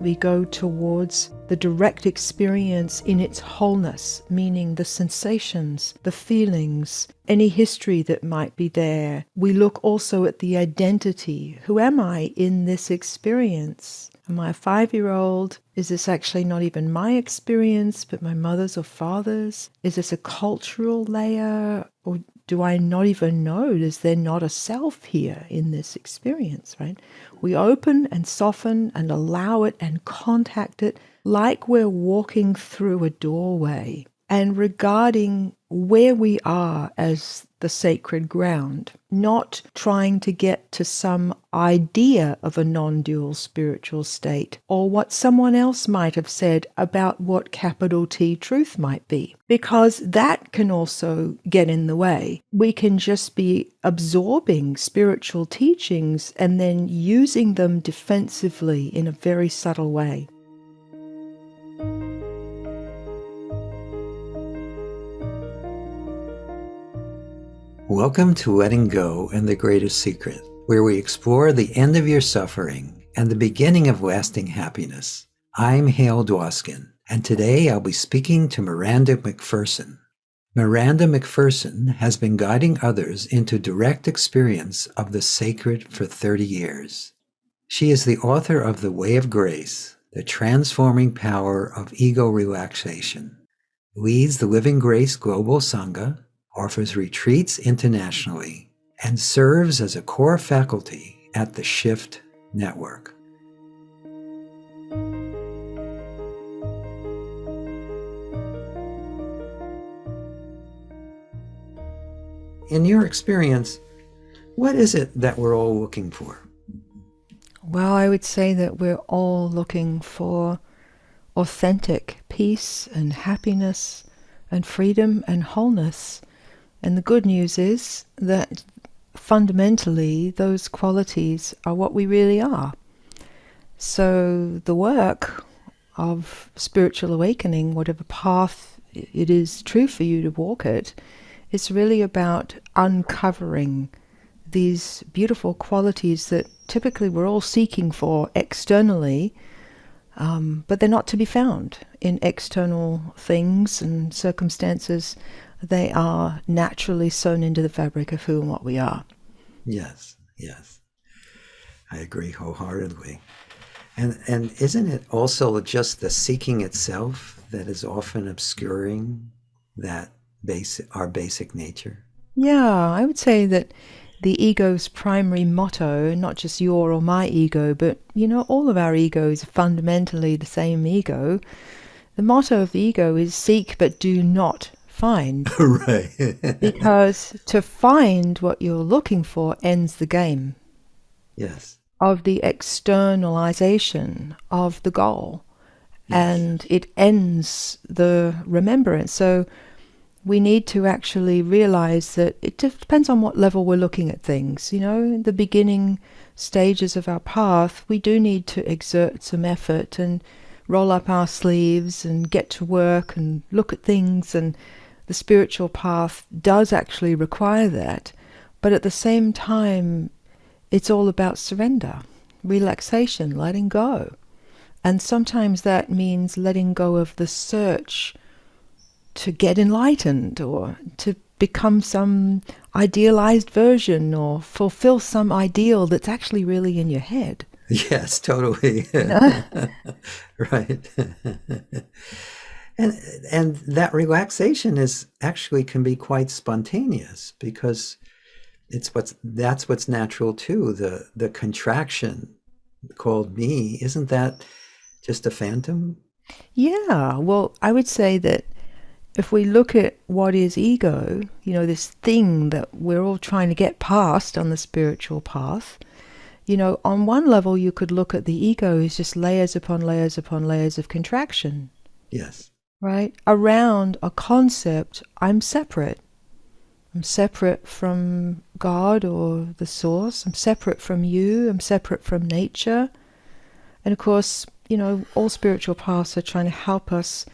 we go towards the direct experience in its wholeness, meaning the sensations, the feelings, any history that might be there. We look also at the identity. Who am I in this experience? Am I a 5-year-old? Is this actually not even my experience, but my mother's or father's? Is this a cultural layer? Or do I not even know? Is there not a self here in this experience, right? We open and soften and allow it and contact it like we're walking through a doorway and regarding where we are as the sacred ground, not trying to get to some idea of a non-dual spiritual state or what someone else might have said about what capital T truth might be, because that can also get in the way. We can just be absorbing spiritual teachings and then using them defensively in a very subtle way. Welcome to Letting Go and the Greatest Secret, where we explore the end of your suffering and the beginning of lasting happiness. I'm Hale Dwoskin, and today I'll be speaking to Miranda Macpherson. Miranda Macpherson has been guiding others into direct experience of the sacred for 30 years. She is the author of The Way of Grace, The Transforming Power of Ego Relaxation, leads the Living Grace Global Sangha, offers retreats internationally, and serves as a core faculty at the Shift Network. In your experience, what is it that we're all looking for? Well, I would say that we're all looking for authentic peace and happiness and freedom and wholeness. And the good news is that fundamentally those qualities are what we really are. So the work of spiritual awakening, whatever path it is true for you to walk it, is really about uncovering these beautiful qualities that typically we're all seeking for externally, but they're not to be found in external things and circumstances. They are naturally sewn into the fabric of who and what we are. Yes. I agree wholeheartedly. And isn't it also just the seeking itself that is often obscuring our basic nature? Yeah, I would say that the ego's primary motto, not just your or my ego, but, all of our egos are fundamentally the same ego. The motto of the ego is seek but do not find. Right. Because to find what you're looking for ends the game. Yes. Of the externalization of the goal. Yes. And it ends the remembrance. So we need to actually realize that it depends on what level we're looking at things. In the beginning stages of our path, we do need to exert some effort and roll up our sleeves and get to work and look at things, and the spiritual path does actually require that. But at the same time, it's all about surrender, relaxation, letting go. And sometimes that means letting go of the search to get enlightened or to become some idealized version or fulfill some ideal that's actually really in your head. Yes, totally. Right. And that relaxation can be quite spontaneous, because that's what's natural too. The contraction called me, isn't that just a phantom? Yeah, well, I would say that if we look at what is ego, this thing that we're all trying to get past on the spiritual path, on one level you could look at the ego as just layers upon layers upon layers of contraction. Yes. Right? Around a concept, I'm separate. I'm separate from God or the source. I'm separate from you. I'm separate from nature. And of course, all spiritual paths are trying to help us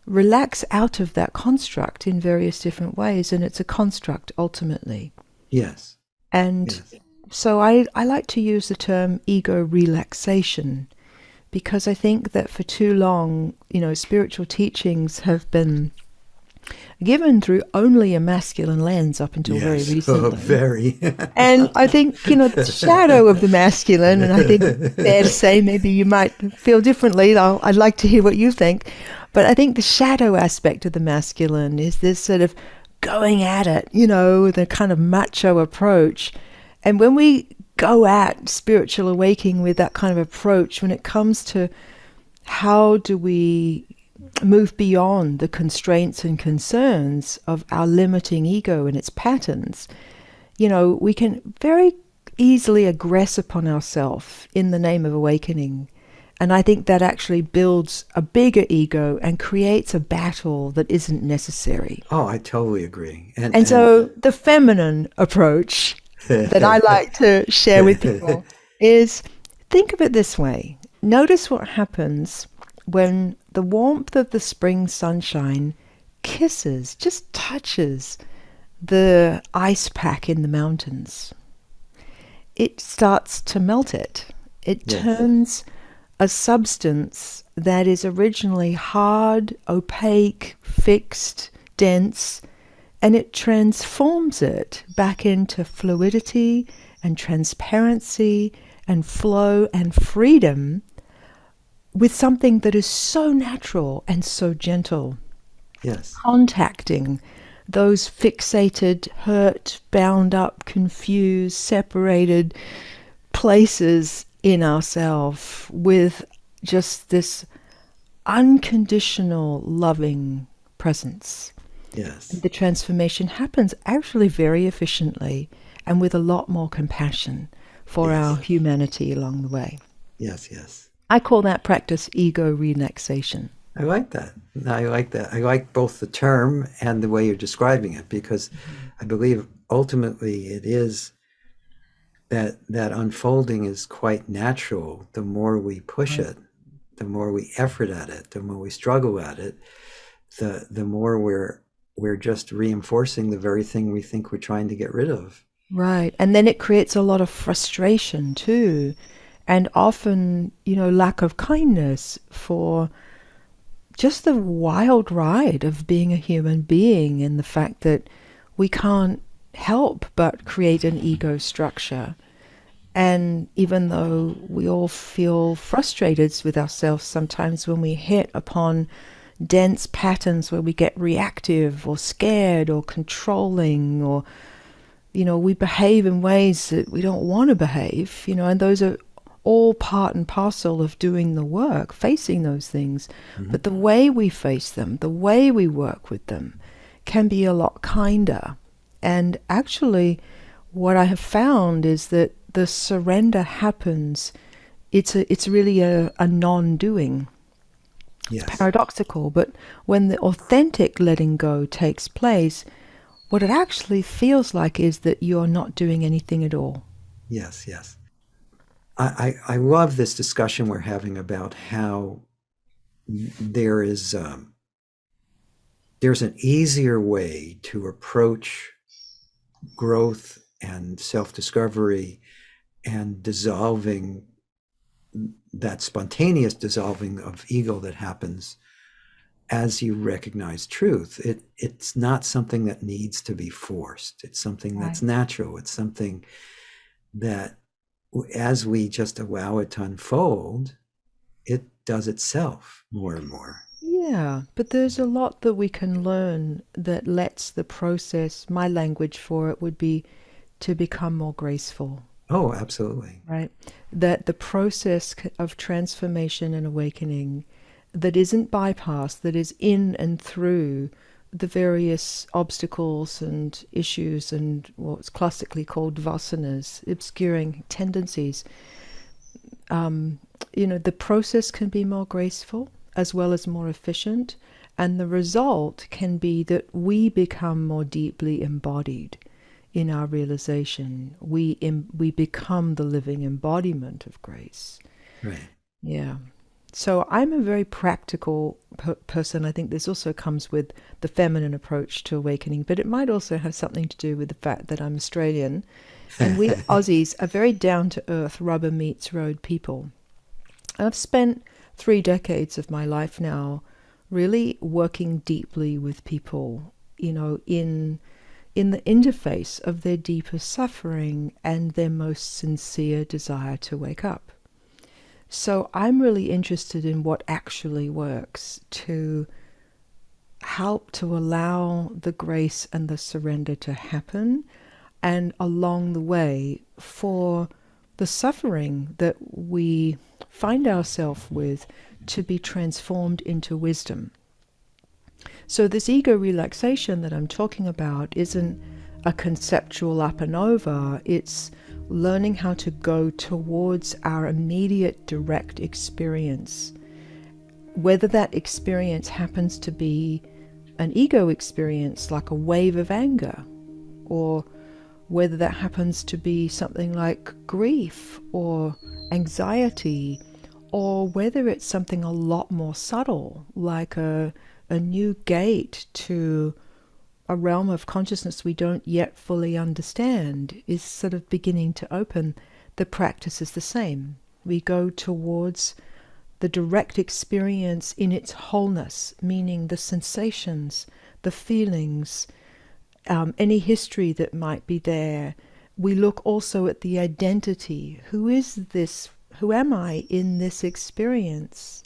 relax out of that construct in various different ways. And it's a construct ultimately. Yes. And so I like to use the term ego relaxation, because I think that for too long, spiritual teachings have been given through only a masculine lens up until very Yes. Oh, recently. very. And I think, the shadow of the masculine, and I think it's fair to say maybe you might feel differently, though I'd like to hear what you think, but I think the shadow aspect of the masculine is this sort of going at it, the kind of macho approach. And when we go at spiritual awakening with that kind of approach, when it comes to how do we move beyond the constraints and concerns of our limiting ego and its patterns, we can very easily aggress upon ourselves in the name of awakening. And I think that actually builds a bigger ego and creates a battle that isn't necessary. Oh, I totally agree. And so the feminine approach that I like to share with people is, think of it this way. Notice what happens when the warmth of the spring sunshine just touches the ice pack in the mountains. It starts to melt it. It turns a substance that is originally hard, opaque, fixed, dense, and it transforms it back into fluidity and transparency and flow and freedom with something that is so natural and so gentle. Yes. Contacting those fixated, hurt, bound up, confused, separated places in ourselves with just this unconditional, loving presence. Yes. The transformation happens actually very efficiently and with a lot more compassion for our humanity along the way. Yes, yes. I call that practice ego relaxation. I like that. I like that. I like both the term and the way you're describing it, because I believe ultimately it is that unfolding is quite natural. The more we push it, the more we effort at it, the more we struggle at it, the more we're just reinforcing the very thing we think we're trying to get rid of. Right. And then it creates a lot of frustration too. And often, lack of kindness for just the wild ride of being a human being, and the fact that we can't help but create an ego structure. And even though we all feel frustrated with ourselves sometimes when we hit upon dense patterns where we get reactive or scared or controlling, or, we behave in ways that we don't want to behave, and those are all part and parcel of doing the work, facing those things. Mm-hmm. But the way we face them, the way we work with them, can be a lot kinder. And actually, what I have found is that the surrender happens, it's really a non-doing. Yes. It's paradoxical, but when the authentic letting go takes place, what it actually feels like is that you're not doing anything at all. Yes, yes. I love this discussion we're having about how there's an easier way to approach growth and self-discovery and dissolving, that spontaneous dissolving of ego that happens as you recognize truth. It's not something that needs to be forced. It's something that's natural. It's something that, as we just allow it to unfold, it does itself more and more. Yeah, but there's a lot that we can learn that lets the process, my language for it would be to become more graceful. Oh, absolutely. Right? That the process of transformation and awakening that isn't bypassed, that is in and through the various obstacles and issues and what's classically called vasanas, obscuring tendencies, the process can be more graceful as well as more efficient, and the result can be that we become more deeply embodied in our realization. We become the living embodiment of grace. Right. Yeah. So I'm a very practical person. I think this also comes with the feminine approach to awakening, but it might also have something to do with the fact that I'm Australian, and we Aussies are very down-to-earth, rubber meets road people. I've spent 3 decades of my life now really working deeply with people, in the interface of their deepest suffering and their most sincere desire to wake up. So I'm really interested in what actually works to help to allow the grace and the surrender to happen, and along the way for the suffering that we find ourselves with to be transformed into wisdom. So this ego relaxation that I'm talking about isn't a conceptual up and over. It's learning how to go towards our immediate direct experience. Whether that experience happens to be an ego experience like a wave of anger, or whether that happens to be something like grief or anxiety, or whether it's something a lot more subtle like a new gate to a realm of consciousness we don't yet fully understand is sort of beginning to open, the practice is the same. We go towards the direct experience in its wholeness, meaning the sensations, the feelings, any history that might be there. We look also at the identity. Who is this? Who am I in this experience?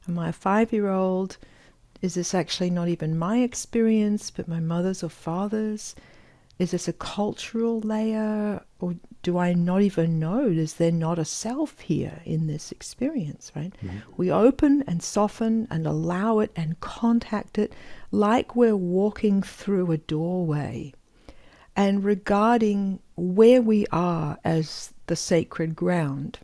Am I a 5-year-old? Is this actually not even my experience, but my mother's or father's? Is this a cultural layer? Or do I not even know? Is there not a self here in this experience, right? Mm-hmm. We open and soften and allow it and contact it like we're walking through a doorway and regarding where we are as the sacred ground,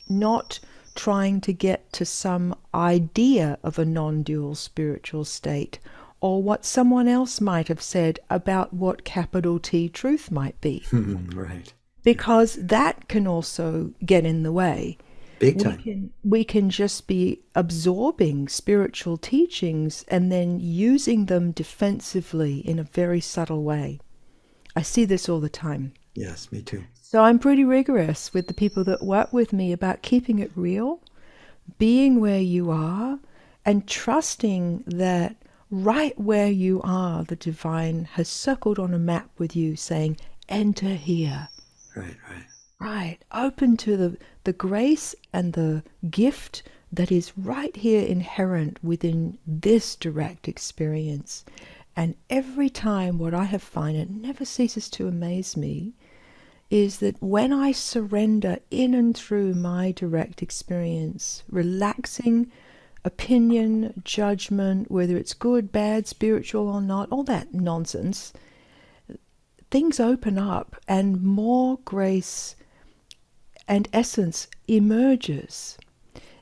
not trying to get to some idea of a non-dual spiritual state or what someone else might have said about what capital T truth might be. Right. Because that can also get in the way. Big time. We can just be absorbing spiritual teachings and then using them defensively in a very subtle way. I see this all the time. Yes, me too. So I'm pretty rigorous with the people that work with me about keeping it real, being where you are, and trusting that right where you are, the divine has circled on a map with you saying, enter here. Right. Right. Open to the grace and the gift that is right here inherent within this direct experience. And every time what I have found, it never ceases to amaze me, is that when I surrender in and through my direct experience, relaxing opinion, judgment, whether it's good, bad, spiritual or not, all that nonsense, things open up and more grace and essence emerges.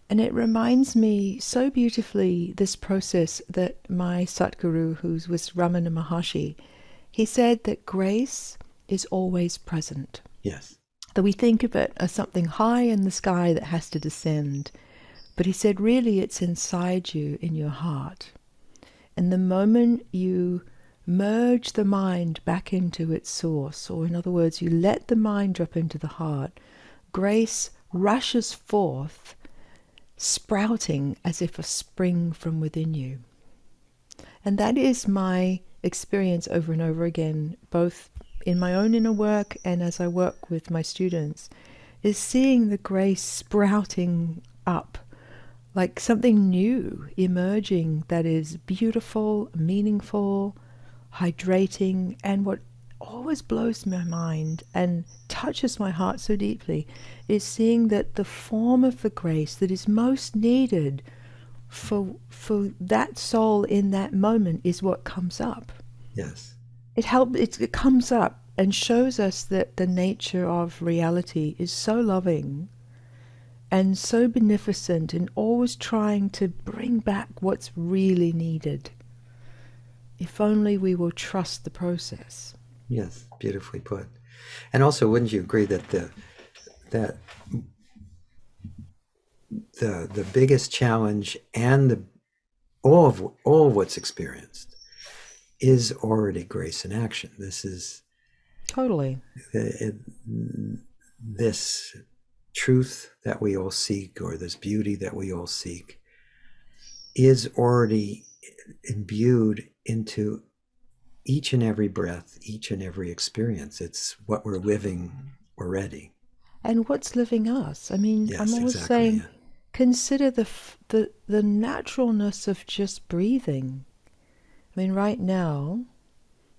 And it reminds me so beautifully this process that my Satguru, who was Ramana Maharshi, he said that grace is always present. Yes. That we think of it as something high in the sky that has to descend. But he said, really, it's inside you, in your heart. And the moment you merge the mind back into its source, or in other words, you let the mind drop into the heart, grace rushes forth, sprouting as if a spring from within you. And that is my experience over and over again, both in my own inner work and as I work with my students, is seeing the grace sprouting up like something new emerging that is beautiful, meaningful, hydrating. And what always blows my mind and touches my heart so deeply is seeing that the form of the grace that is most needed for that soul in that moment is what comes up. Yes. It comes up and shows us that the nature of reality is so loving and so beneficent and always trying to bring back what's really needed. If only we will trust the process. Yes, beautifully put. And also, wouldn't you agree that the biggest challenge and all of what's experienced is already grace in action. This is totally this truth that we all seek, or this beauty that we all seek, is already imbued into each and every breath, each and every experience. It's what we're living already. And what's living us? I mean, I'm Yes, always exactly. saying, Yeah. consider the naturalness of just breathing. I mean, right now,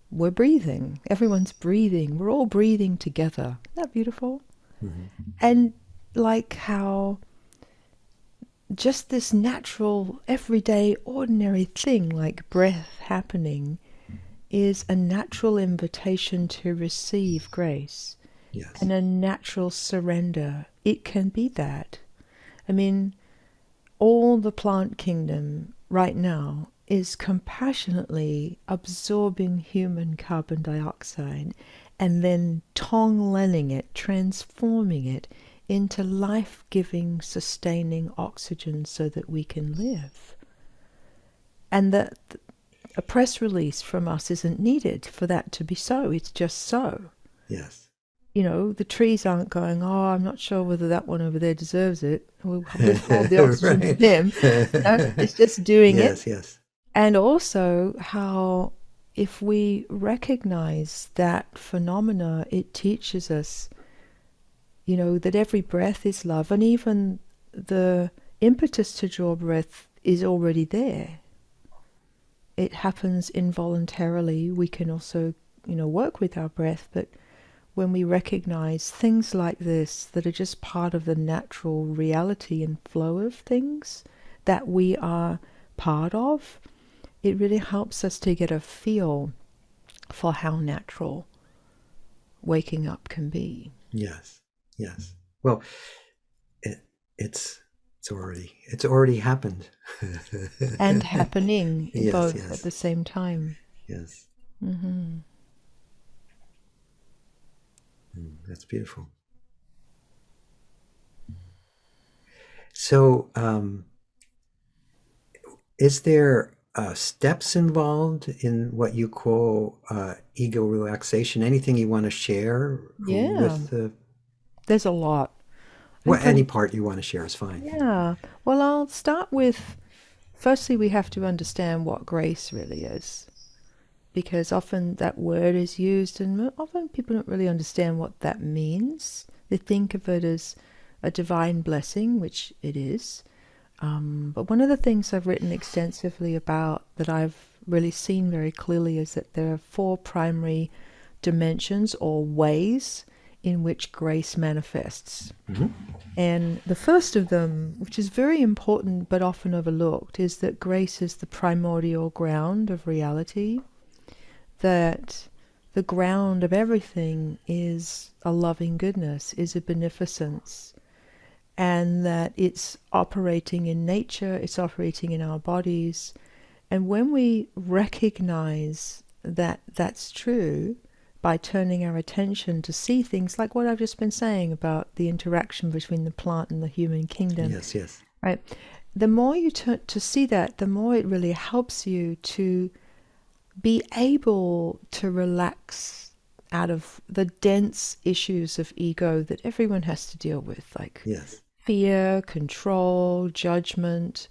we're breathing. Everyone's breathing. We're all breathing together. Isn't that beautiful? Mm-hmm. And like how just this natural, everyday, ordinary thing like breath happening is a natural invitation to receive grace Yes. and a natural surrender. It can be that. I mean, all the plant kingdom right now is compassionately absorbing human carbon dioxide and then tong-lenning it, transforming it into life-giving, sustaining oxygen so that we can live. And that a press release from us isn't needed for that to be so. It's just so. Yes. You know, the trees aren't going, oh, I'm not sure whether that one over there deserves it. We'll withhold the oxygen for them. It's just doing it. Yes, yes. And also how if we recognize that phenomena, it teaches us, you know, that every breath is love, and even the impetus to draw breath is already there. It happens involuntarily. We can also, you know, work with our breath, but when we recognize things like this that are just part of the natural reality and flow of things that we are part of, it really helps us to get a feel for how natural waking up can be. Yes. Yes. Well, it's already happened. And happening Yes, both at yes. the same time. Yes. Mm-hmm. That's beautiful. So, is there steps involved in what you call ego relaxation? Anything you want to share Yeah, with the there's a lot. well, And any part you want to share is fine. yeah, well, I'll start with firstly, we have to understand what grace really is. Because often that word is used, and often people don't really understand what that means. They think of it as a divine blessing, which it is. But one of the things I've written extensively about that I've really seen very clearly is that there are 4 primary dimensions or ways in which grace manifests. Mm-hmm. And the first of them, which is very important but often overlooked, is that grace is the primordial ground of reality, that the ground of everything is a loving goodness, is a beneficence, and that it's operating in nature, it's operating in our bodies. And when we recognize that that's true, by turning our attention to see things like what I've just been saying about the interaction between the plant and the human kingdom, Yes, yes. right? The more you turn to see that, the more it really helps you to be able to relax out of the dense issues of ego that everyone has to deal with, like Yes. fear, control, judgment.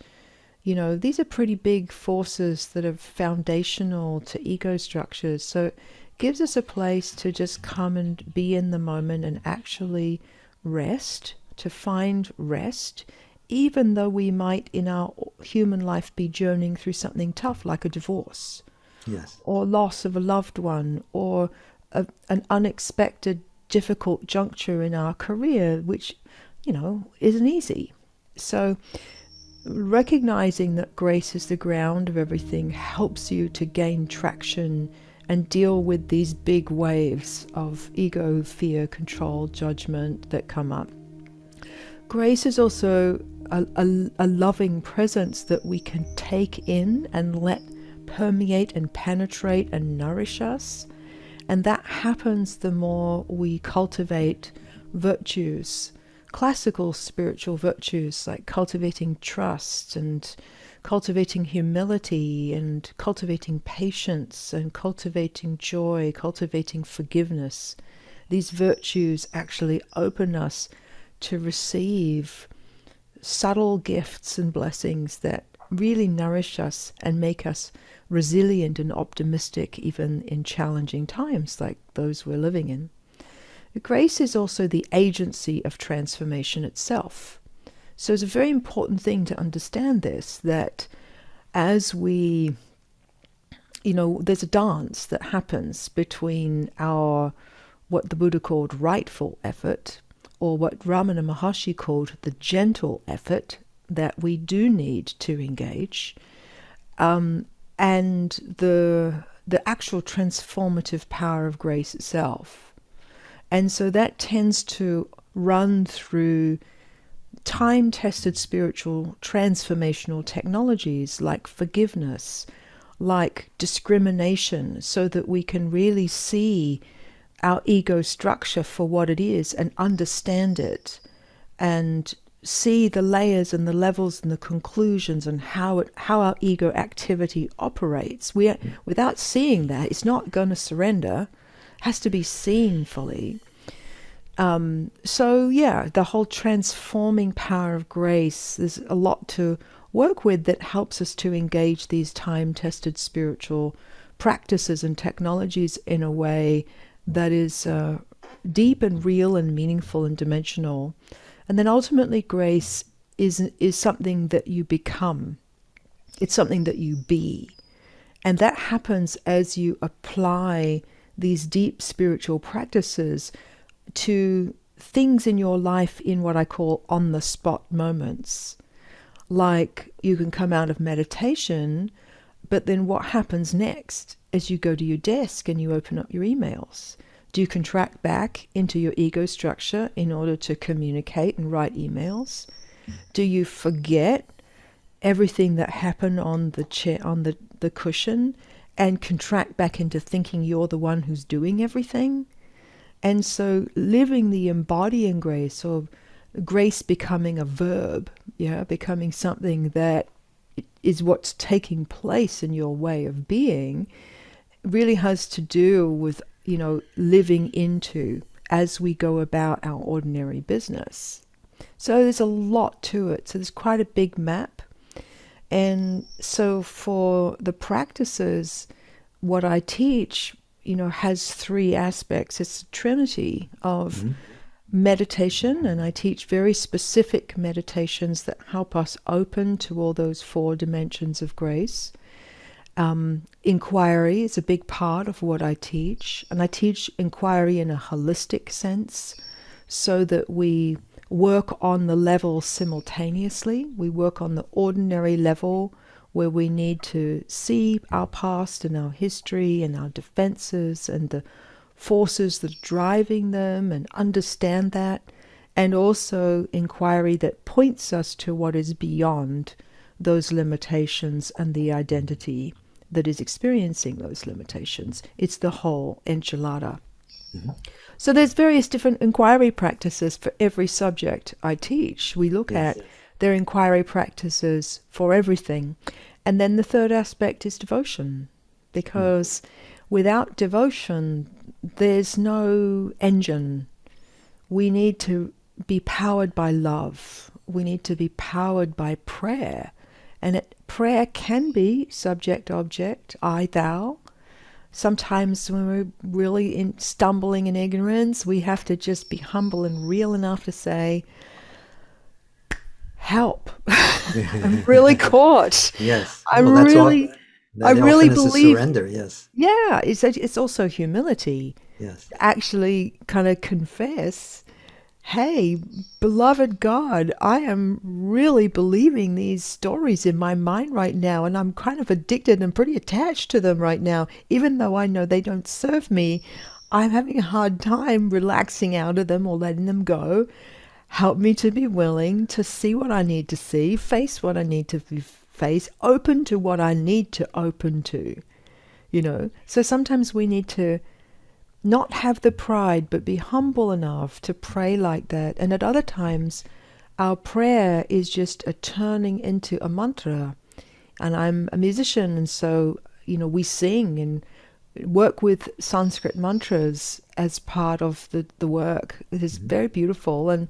You know, these are pretty big forces that are foundational to ego structures. So it gives us a place to just come and be in the moment and actually rest, to find rest, even though we might in our human life be journeying through something tough like a divorce Yes. or loss of a loved one or an unexpected difficult juncture in our career, which, you know, isn't easy. So recognizing that grace is the ground of everything helps you to gain traction and deal with these big waves of ego, fear, control, judgment that come up. Grace is also a loving presence that we can take in and let permeate and penetrate and nourish us. And that happens the more we cultivate virtues, classical spiritual virtues like cultivating trust and cultivating humility and cultivating patience and cultivating joy, cultivating forgiveness. These virtues actually open us to receive subtle gifts and blessings that really nourish us and make us resilient and optimistic even in challenging times like those we're living in. Grace is also the agency of transformation itself. So it's a very important thing to understand this, that as we, there's a dance that happens between our, what the Buddha called rightful effort, or what Ramana Maharshi called the gentle effort that we do need to engage, and the actual transformative power of grace itself. And so that tends to run through time-tested spiritual transformational technologies like forgiveness, like discrimination, so that we can really see our ego structure for what it is and understand it and see the layers and the levels and the conclusions and how our ego activity operates. Without seeing that, it's not going to surrender. It has to be seen fully. The whole transforming power of grace, there's a lot to work with that helps us to engage these time-tested spiritual practices and technologies in a way that is deep and real and meaningful and dimensional. And then ultimately grace is something that you become. It's something that you be. And that happens as you apply these deep spiritual practices to things in your life in what I call on-the-spot moments. Like you can come out of meditation, but then what happens next as you go to your desk and you open up your emails? Do you contract back into your ego structure in order to communicate and write emails? Do you forget everything that happened on the chair, on the cushion, and contract back into thinking you're the one who's doing everything? And so living the embodying grace, or grace becoming a verb, becoming something that is what's taking place in your way of being, really has to do with, living into as we go about our ordinary business. So there's a lot to it. So there's quite a big map. And so for the practices, what I teach, has three aspects. It's a trinity of meditation, and I teach very specific meditations that help us open to all those four dimensions of grace. Inquiry is a big part of what I teach, and I teach inquiry in a holistic sense so that we work on the level simultaneously. We work on the ordinary level where we need to see our past and our history and our defenses and the forces that are driving them and understand that, and also inquiry that points us to what is beyond those limitations and the identity that is experiencing those limitations. It's the whole enchilada. Mm-hmm. So there's various different inquiry practices for every subject I teach. We look at their inquiry practices for everything. And then the third aspect is devotion, because without devotion, there's no engine. We need to be powered by love. We need to be powered by prayer. And prayer can be subject-object, I, thou. Sometimes when we're really stumbling in ignorance, we have to just be humble and real enough to say, help. I'm really caught. Yes. I really believe. Is a surrender. Yes. Yeah, it's also humility. Yes. Actually, kind of confess, hey, beloved God, I am really believing these stories in my mind right now, and I'm kind of addicted and pretty attached to them right now, even though I know they don't serve me. I'm having a hard time relaxing out of them or letting them go. Help me to be willing to see what I need to see, face what I need to face, open to what I need to open to, So sometimes we need to not have the pride, but be humble enough to pray like that. And at other times, our prayer is just a turning into a mantra. And I'm a musician, and so, we sing and work with Sanskrit mantras as part of the work. It is very beautiful, and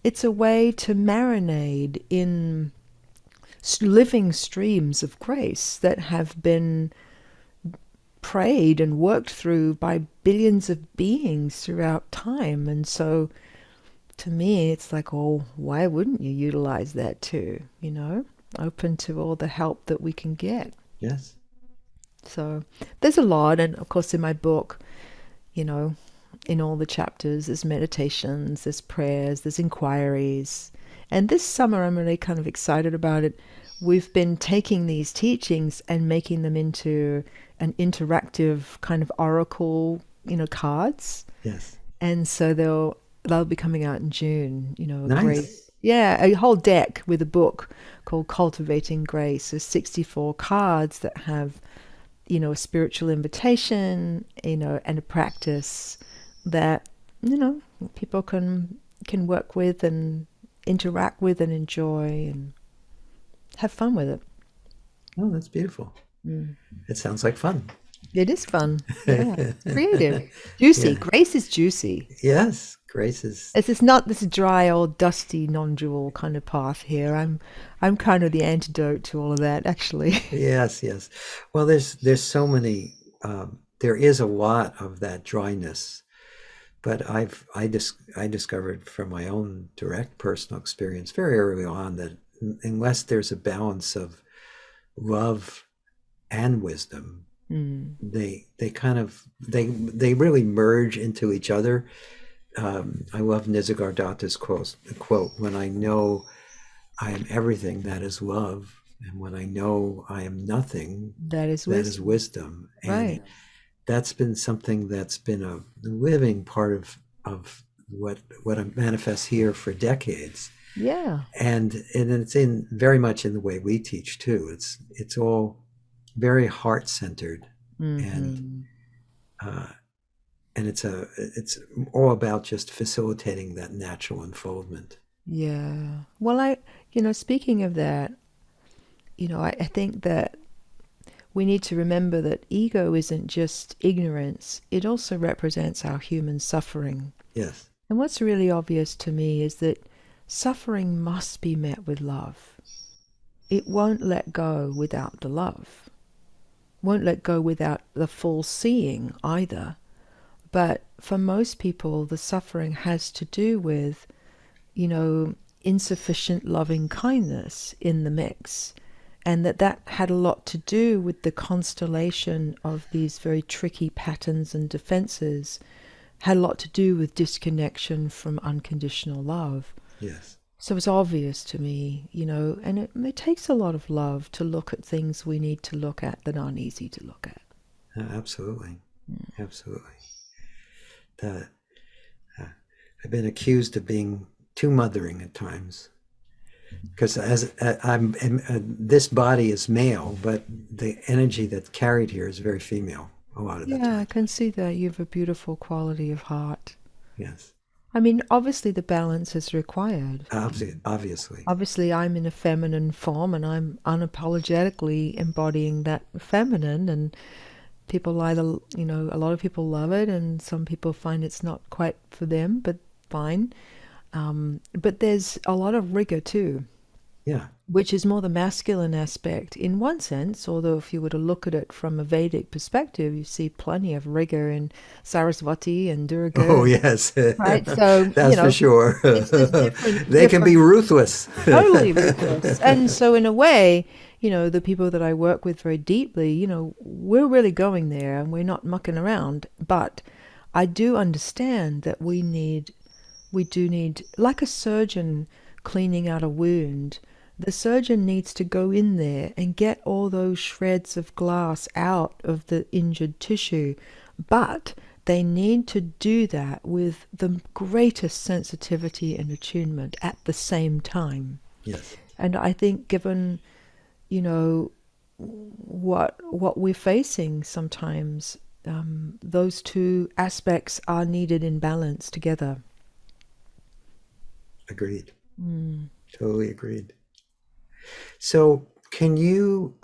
it's a way to marinate in living streams of grace that have been prayed and worked through by billions of beings throughout time. And so to me, it's like, oh, why wouldn't you utilize that too? Open to all the help that we can get. Yes. So there's a lot. And of course, in my book, in all the chapters, there's meditations, there's prayers, there's inquiries. And this summer, I'm really kind of excited about it. We've been taking these teachings and making them into an interactive kind of oracle, cards. Yes. And so they'll be coming out in June, Nice. Grace. Yeah, a whole deck with a book called Cultivating Grace. There's 64 cards that have, a spiritual invitation, and a practice that, people can work with and interact with and enjoy and have fun with it. Oh, that's beautiful. It sounds like fun. It is fun. Yeah, it's creative. Juicy. Yeah. Grace is juicy. Yes, grace is. It's not this dry, old, dusty, non-dual kind of path here. I'm kind of the antidote to all of that, actually. Yes, yes. Well, there's so many. There is a lot of that dryness, but I discovered from my own direct personal experience very early on that unless there's a balance of love and wisdom, they really merge into each other. I love Nisargadatta's quote, when I know I am everything, that is love, and when I know I am nothing, that is wisdom. And right. That's been something that's been a living part of what manifests here for decades. Yeah. And it's very much in the way we teach too. It's all very heart-centered, and it's all about just facilitating that natural unfoldment. Yeah. Well, speaking of that, I think that we need to remember that ego isn't just ignorance. It also represents our human suffering. Yes. And what's really obvious to me is that suffering must be met with love. It won't let go without the love. Won't let go without the full seeing either. But for most people, the suffering has to do with, insufficient loving kindness in the mix. And that had a lot to do with the constellation of these very tricky patterns and defenses, had a lot to do with disconnection from unconditional love. Yes. So it's obvious to me, and it takes a lot of love to look at things we need to look at that aren't easy to look at. Absolutely. Absolutely. I've been accused of being too mothering at times, because this body is male, but the energy that's carried here is very female a lot of the time. Yeah, I can see that. You have a beautiful quality of heart. Yes. I mean, obviously the balance is required. Obviously. Obviously, I'm in a feminine form, and I'm unapologetically embodying that feminine, and people either, a lot of people love it, and some people find it's not quite for them, but fine. But there's a lot of rigor too. Yeah. Which is more the masculine aspect in one sense, although if you were to look at it from a Vedic perspective, you see plenty of rigor in Saraswati and Durga. Oh, yes. Right? So, that's for sure. They can be ruthless. Totally ruthless. And so in a way, the people that I work with very deeply, we're really going there and we're not mucking around. But I do understand that we do need, like a surgeon cleaning out a wound, the surgeon needs to go in there and get all those shreds of glass out of the injured tissue. But they need to do that with the greatest sensitivity and attunement at the same time. Yes. And I think given, what we're facing sometimes, those two aspects are needed in balance together. Agreed. Totally agreed. So can you,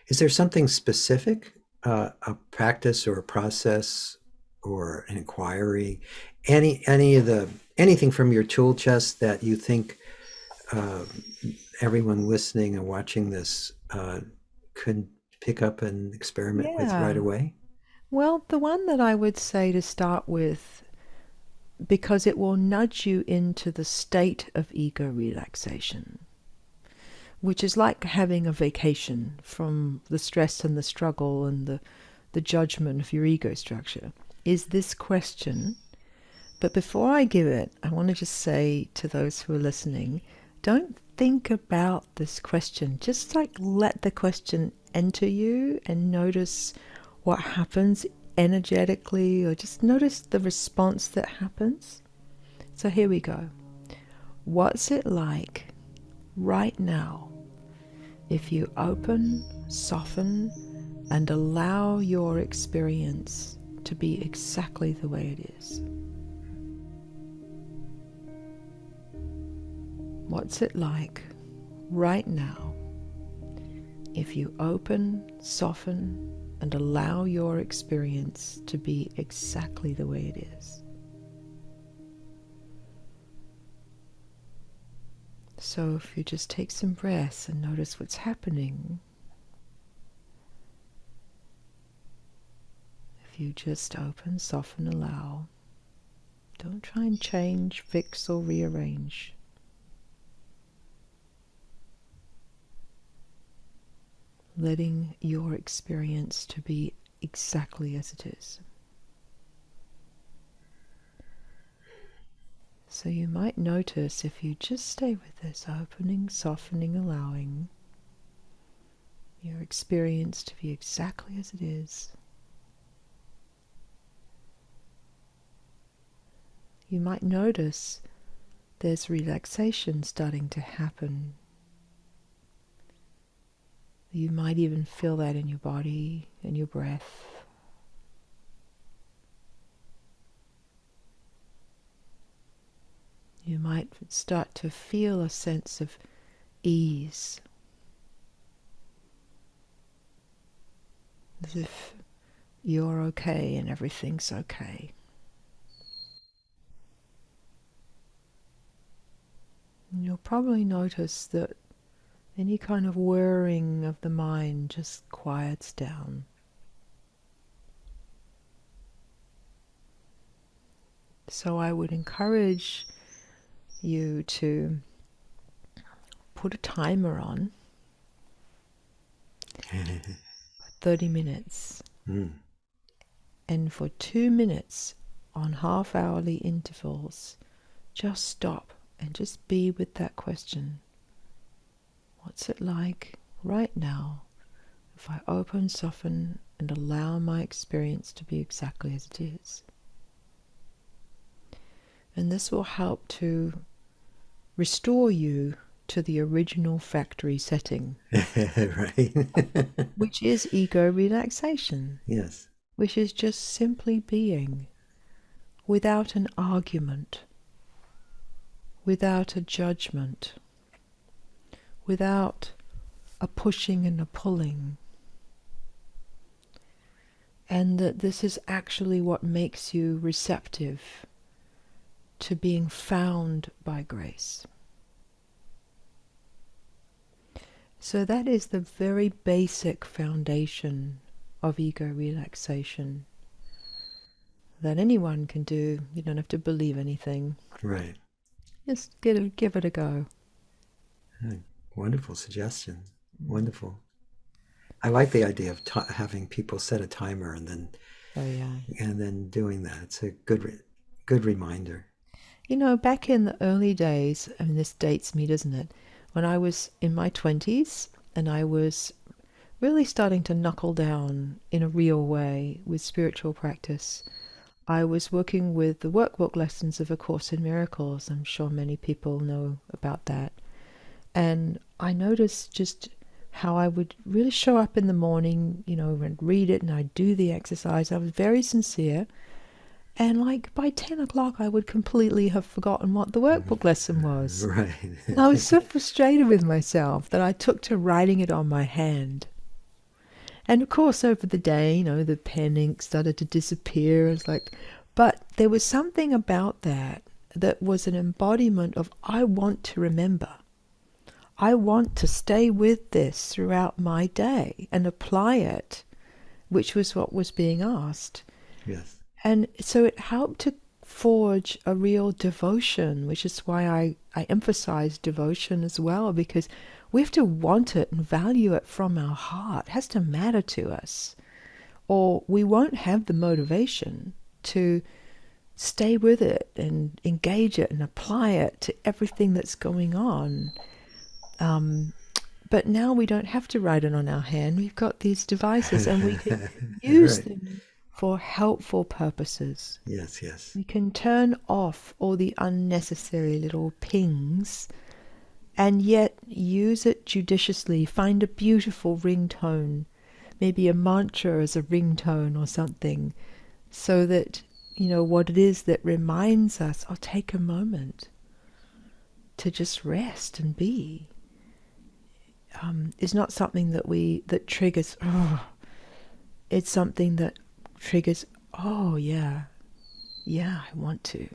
is there something specific, a practice or a process or an inquiry, any of the anything from your tool chest that you think everyone listening and watching this could pick up and experiment with right Yeah. away? Well, the one that I would say to start with, because it will nudge you into the state of ego relaxation, which is like having a vacation from the stress and the struggle and the judgment of your ego structure, is this question. But before I give it, I want to just say to those who are listening, don't think about this question. Just like let the question enter you and notice what happens energetically, or just notice the response that happens. So here we go. What's it like right now if you open, soften, and allow your experience to be exactly the way it is? What's it like right now if you open, soften, and allow your experience to be exactly the way it is? So if you just take some breaths and notice what's happening, if you just open, soften, allow, don't try and change, fix, or rearrange. Letting your experience to be exactly as it is. So you might notice, if you just stay with this opening, softening, allowing your experience to be exactly as it is, you might notice there's relaxation starting to happen. You might even feel that in your body and your breath. You might start to feel a sense of ease, as if you're okay and everything's okay. And you'll probably notice that any kind of whirring of the mind just quiets down. So I would encourage you to put a timer on 30 minutes. And for 2 minutes on half-hourly intervals, just stop and just be with that question. What's it like right now if I open, soften, and allow my experience to be exactly as it is? And this will help to restore you to the original factory setting. Right. Which is ego relaxation. Yes. Which is just simply being, without an argument, without a judgment, without a pushing and a pulling. And that this is actually what makes you receptive to being found by grace. So that is the very basic foundation of ego relaxation that anyone can do. You don't have to believe anything. Right. Just give it a go. Wonderful suggestion. Wonderful. I like the idea of having people set a timer and then doing that. It's a good reminder. You know, back in the early days, I mean, this dates me, doesn't it? When I was in my 20s and I was really starting to knuckle down in a real way with spiritual practice, I was working with the workbook lessons of A Course in Miracles. I'm sure many people know about that. And I noticed just how I would really show up in the morning, you know, and read it, and I'd do the exercise. I was very sincere. And like by 10 o'clock, I would completely have forgotten what the workbook lesson was. Right. And I was so frustrated with myself that I took to writing it on my hand. And of course, over the day, you know, the pen ink started to disappear. It's like, but there was something about that that was an embodiment of, I want to remember. I want to stay with this throughout my day and apply it, which was what was being asked. Yes. And so it helped to forge a real devotion, which is why I emphasize devotion as well, because we have to want it and value it from our heart. It has to matter to us, or we won't have the motivation to stay with it and engage it and apply it to everything that's going on. But now we don't have to write it on our hand. We've got these devices and we can use Right. them for helpful purposes. Yes, yes. We can turn off all the unnecessary little pings and yet use it judiciously. Find a beautiful ringtone, maybe a mantra as a ringtone or something, so that, what it is that reminds us, take a moment to just rest and be. Is not something that triggers, it's something that triggers, yeah, I want to.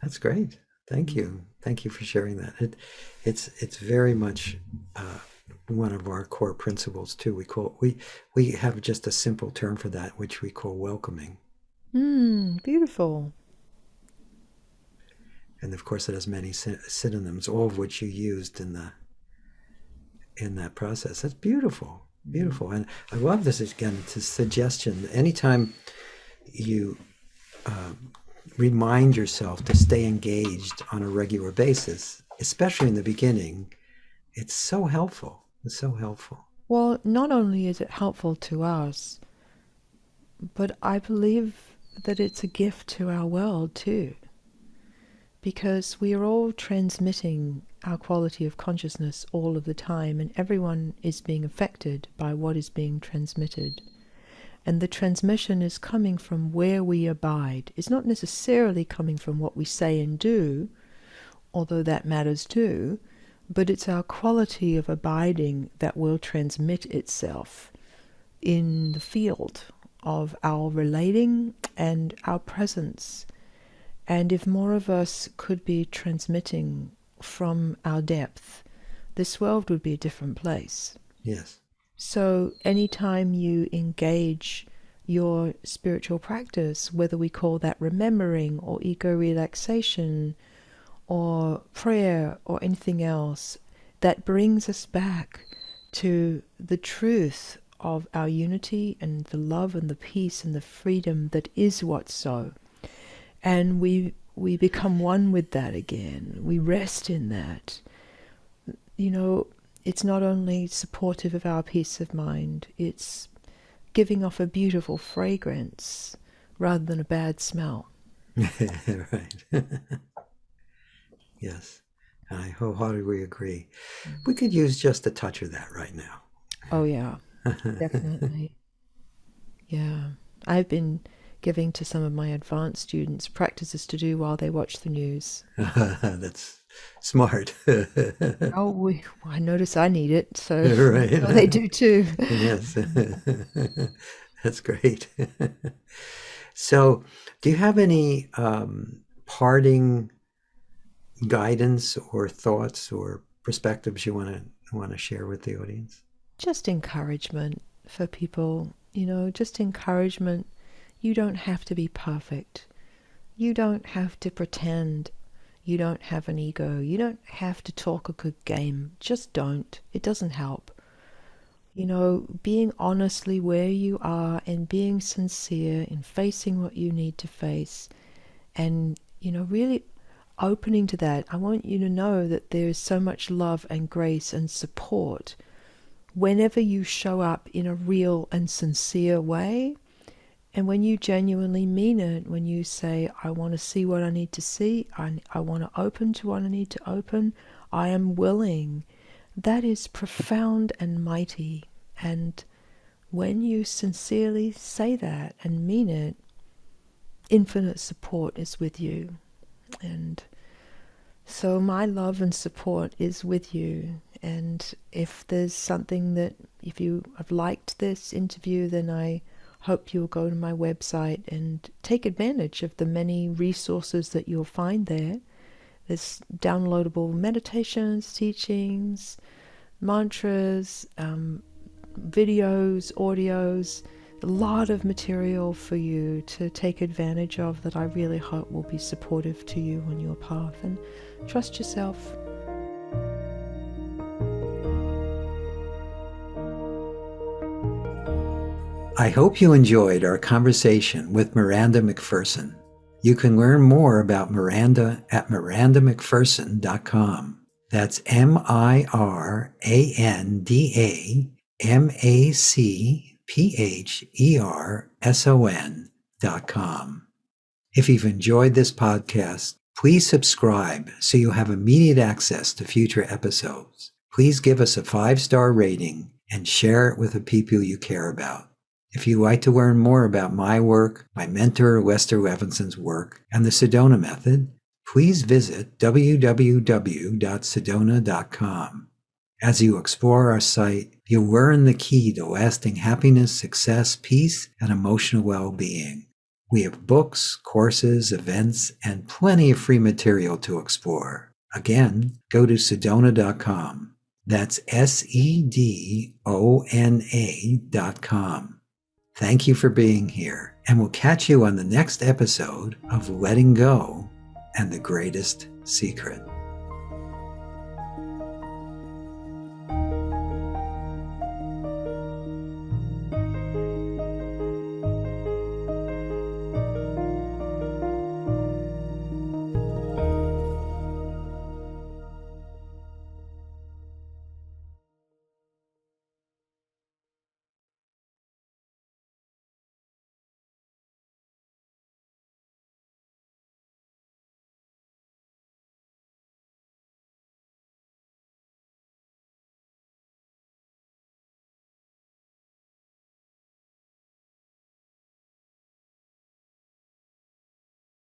That's great. Thank you. Thank you for sharing that. It's very much one of our core principles too. We have just a simple term for that, which we call welcoming. Beautiful. And of course, it has many synonyms, all of which you used in that process. That's beautiful, beautiful. And I love this again. It's a suggestion. Anytime you remind yourself to stay engaged on a regular basis, especially in the beginning, it's so helpful. It's so helpful. Well, not only is it helpful to us, but I believe that it's a gift to our world too. Because we are all transmitting our quality of consciousness all of the time, and everyone is being affected by what is being transmitted. And the transmission is coming from where we abide. It's not necessarily coming from what we say and do, although that matters too, but it's our quality of abiding that will transmit itself in the field of our relating and our presence. And if more of us could be transmitting from our depth, this world would be a different place. Yes. So anytime you engage your spiritual practice, whether we call that remembering or ego relaxation or prayer or anything else, that brings us back to the truth of our unity and the love and the peace and the freedom that is what's so. And we become one with that again. We rest in that. It's not only supportive of our peace of mind, it's giving off a beautiful fragrance rather than a bad smell. Right. Yes. I wholeheartedly agree. We could use just a touch of that right now. Oh, yeah, definitely. Yeah. I've been giving to some of my advanced students practices to do while they watch the news. That's smart. I notice I need it, so Right. they do too. Yes. That's great. So, do you have any parting guidance or thoughts or perspectives you want to share with the audience? Just encouragement for people, just encouragement. You don't have to be perfect. You don't have to pretend. You don't have an ego. You don't have to talk a good game. Just don't. It doesn't help. Being honestly where you are and being sincere in facing what you need to face and, really opening to that. I want you to know that there is so much love and grace and support whenever you show up in a real and sincere way. And when you genuinely mean it, when you say, I want to see what I need to see, I want to open to what I need to open, I am willing, that is profound and mighty. And when you sincerely say that and mean it, infinite support is with you. And so my love and support is with you. And if there's something that, if you have liked this interview, then I hope you'll go to my website and take advantage of the many resources that you'll find there. There's downloadable meditations, teachings, mantras, videos, audios, a lot of material for you to take advantage of that I really hope will be supportive to you on your path. And trust yourself. I hope you enjoyed our conversation with Miranda Macpherson. You can learn more about Miranda at mirandamacpherson.com. That's MIRANDAMACPHERSON.com. If you've enjoyed this podcast, please subscribe so you have immediate access to future episodes. Please give us a 5-star rating and share it with the people you care about. If you'd like to learn more about my work, my mentor Lester Levinson's work, and the Sedona Method, please visit www.sedona.com. As you explore our site, you'll learn the key to lasting happiness, success, peace, and emotional well-being. We have books, courses, events, and plenty of free material to explore. Again, go to sedona.com. That's SEDONA.com. Thank you for being here, and we'll catch you on the next episode of Letting Go and the Greatest Secret.